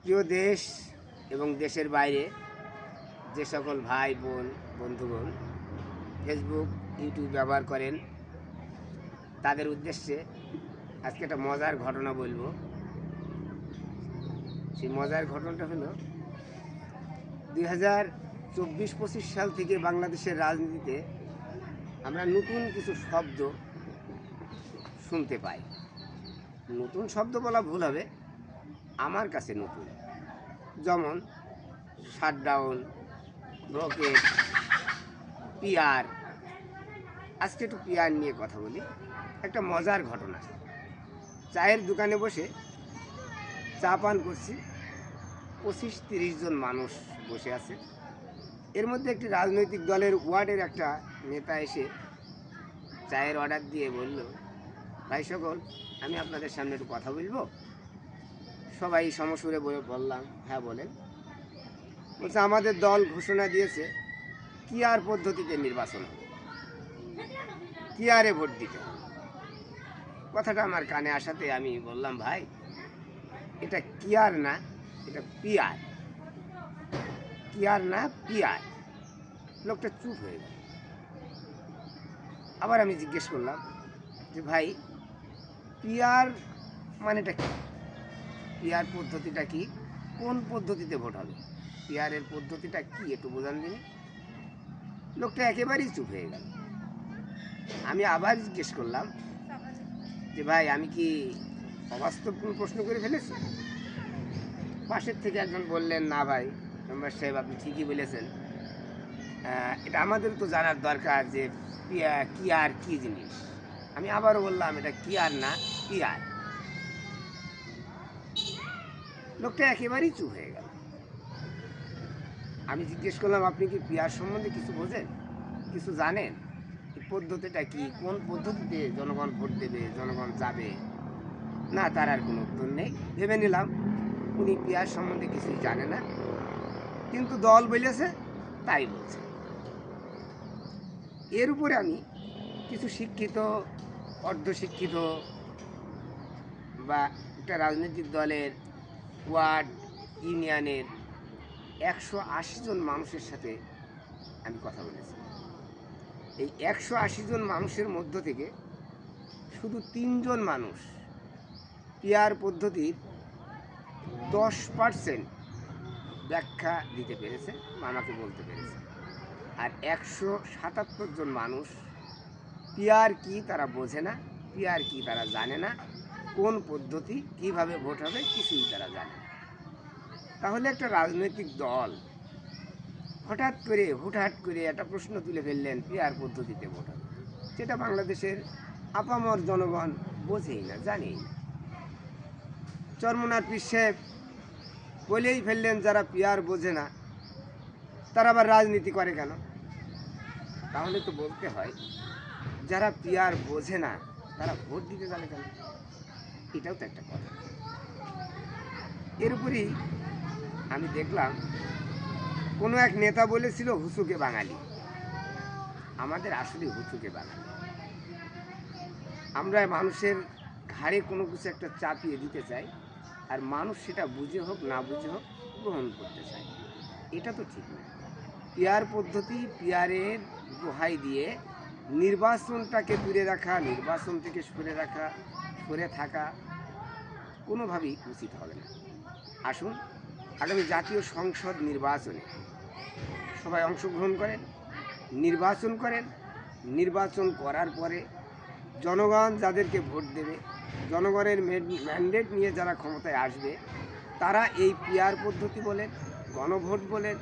প্রিয় দেশ এবং দেশের বাইরে যে সকল ভাই বোন বন্ধুগণ ফেসবুক ইউটিউব ব্যবহার করেন তাদের উদ্দেশ্যে আজকে একটা মজার ঘটনা বলবো। সেই মজার ঘটনাটা হলো 2024-25 সাল থেকে বাংলাদেশের রাজনীতিতে আমরা নতুন কিছু শব্দ শুনতে পাই। নতুন শব্দ বলা ভুল হবে, আমার কাছে নতুন, যেমন শাটডাউন, ব্লকেট, পিআর। আজকে একটু পিআর নিয়ে কথা বলি। একটা মজার ঘটনা, চায়ের দোকানে বসে চা পান করছি, 25-30 জন মানুষ বসে আছে। এর মধ্যে একটি রাজনৈতিক দলের ওয়ার্ডের একটা নেতা এসে চায়ের অর্ডার দিয়ে বলল, ভাই সকল, আমি আপনাদের সামনে একটু কথা বলবো। সবাই সমসুরে বললাম, হ্যাঁ বলেন। বলছে, আমাদের দল ঘোষণা দিয়েছে কিআর পদ্ধতিতে নির্বাচন হবে, কিআরে ভোট দিতে হবে। কথাটা আমার কানে আসাতে আমি বললাম, ভাই এটা কিআর না, এটা পিআর। কিআর না, পিআর। লোকটা চুপ হয়ে গেল। আবার আমি জিজ্ঞেস করলাম যে, ভাই পিআর মানেটা কি? পিআর পদ্ধতিটা কি? কোন পদ্ধতিতে ভোট হবে? পিআরের পদ্ধতিটা কি একটু বোঝান দিন। লোকটা একেবারেই চুপ হয়ে গেল। আমি আবার জিজ্ঞেস করলাম যে, ভাই আমি কি অবাস্তব কোনো প্রশ্ন করে ফেলেছি? পাশের থেকে একজন বললেন, না ভাই মেম্বার সাহেব, আপনি ঠিকই বলেছেন। এটা আমাদের তো জানার দরকার যে কিআর কি জিনিস। আমি আবারও বললাম, এটা কিআর না, পিআর। লোকটা একেবারেই চুপ হয়ে গেল। আমি জিজ্ঞেস করলাম, আপনি কি পিআর সম্বন্ধে কিছু বোঝেন, কিছু জানেন? এই পদ্ধতিটা কি, কোন পদ্ধতিতে জনগণ ভোট দেবে, জনগণ যাবে? না, তার আর কোনো উত্তর নেই। ভেবে নিলাম উনি পিআর সম্বন্ধে কিছুই জানে না, কিন্তু দল বলেছে তাই বলছে। এর উপরে আমি কিছু শিক্ষিত, অর্ধশিক্ষিত বা একটা রাজনৈতিক দলের ওয়ার্ড ইউনিয়নের 180 জন মানুষের সাথে আমি কথা বলেছি। এই 180 জন মানুষের মধ্য থেকে শুধু 3 জন মানুষ পিআর পদ্ধতির 10% ব্যাখ্যা দিতে পেরেছে, আমাকে বলতে পেরেছে। আর 177 জন মানুষ পিআর কি তারা বোঝে না, পিআর কি তারা জানে না, কোন পদ্ধতি কিভাবে ভোট হবে কিছুই তারা জানে না। তাহলে একটা রাজনৈতিক দল হঠাৎ করে হুটহাট করে একটা প্রশ্ন তুলে ফেললেন, পিআর পদ্ধতিতে ভোট হবে, যেটা বাংলাদেশের আপামর জনগণ বোঝেই না, জানেই না। চরমোনার পীর সাহেব বলেই ফেললেন, যারা পিআর বোঝে না তারা আবার রাজনীতি করে কেন? তাহলে তো বলতে হয়, যারা পিআর বোঝে না তারা ভোট দিতে যাবে কেন? এটাও তো একটা কথা। এর উপরেই আমি দেখলাম কোনো এক নেতা বলেছিল, হুসুকে বাঙালি। আমাদের আসলে হুসুকে বাঙালি। আমরা মানুষের ঘাড়ে কোনো কিছু একটা চাপিয়ে দিতে চাই, আর মানুষ সেটা বুঝে হোক না বুঝে হোক গ্রহণ করতে চায়। এটা তো ঠিক না। পিআর পদ্ধতি, পিআরের দোহাই দিয়ে নির্বাচনটাকে দূরে রাখা, নির্বাচন থেকে সরে থাকা কোনোভাবেই উচিত হবে না। আসুন, আগামী জাতীয় সংসদ নির্বাচনে সবাই অংশগ্রহণ করেন, নির্বাচন করার পরে জনগণ যাদেরকে ভোট দেবে, জনগণের ম্যান্ডেট নিয়ে যারা ক্ষমতায় আসবে, তারা এই পিআর পদ্ধতি বলেন, গণভোট বলেন,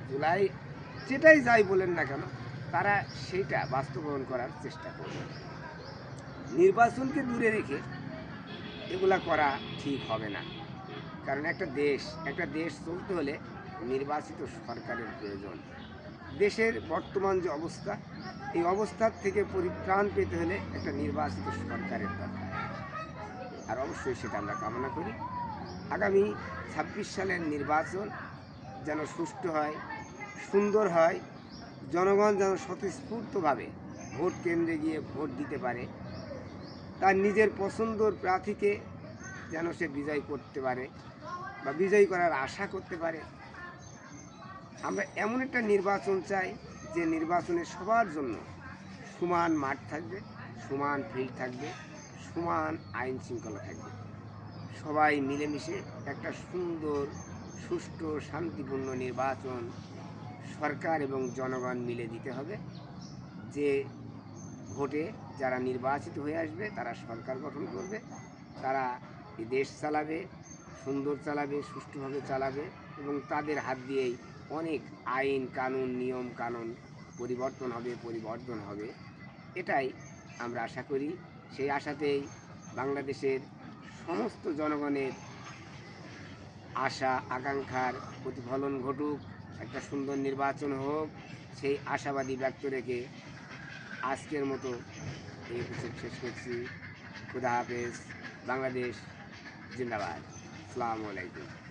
জুলাই যেটাই যাই বলেন না কেন, তারা সেইটা বাস্তবায়ন করার চেষ্টা করবে। নির্বাচনকে দূরে রেখে এগুলা করা ঠিক হবে না। কারণ একটা দেশ চলতে হলে নির্বাচিত সরকারের প্রয়োজন। দেশের বর্তমান যে অবস্থা, এই অবস্থার থেকে পরিত্রাণ পেতে হলে একটা নির্বাচিত সরকারের দরকার। আর অবশ্যই সেটা আমরা কামনা করি। আগামী 26 সালের নির্বাচন যেন সুষ্ঠু হয়, সুন্দর হয়, জনগণ যেন স্বতঃস্ফূর্তভাবে ভোট কেন্দ্রে গিয়ে ভোট দিতে পারে, তার নিজের পছন্দর প্রার্থীকে যেন সে বিজয় করতে পারে, বা বিজয়ী করার আশা করতে পারে। আমরা এমন একটা নির্বাচন চাই যে নির্বাচনে সবার জন্য সমান মাঠ থাকবে, সমান ফিল্ড থাকবে, সমান আইন শৃঙ্খলা থাকবে। সবাই মিলেমিশে একটা সুন্দর, সুষ্ঠু, শান্তিপূর্ণ নির্বাচন সরকার এবং জনগণ মিলে দিতে হবে। যে ভোটে যারা নির্বাচিত হয়ে আসবে তারা সরকার গঠন করবে, তারা এই দেশ চালাবে, সুন্দর চালাবে, সুষ্ঠুভাবে চালাবে এবং তাদের হাত দিয়েই অনেক আইন কানুন, নিয়ম কানুন পরিবর্তন হবে। এটাই আমরা আশা করি। সেই আশাতেই বাংলাদেশের সমস্ত জনগণের আশা আকাঙ্ক্ষার প্রতিফলন ঘটুক, একটা সুন্দর নির্বাচন হোক, সেই আশাবাদী ব্যক্ত রেখে আজকের মতো এই এপিসোড শেষ করছি। খুদা হাফেজ। বাংলাদেশ জিন্দাবাদ। আসসালামু আলাইকুম।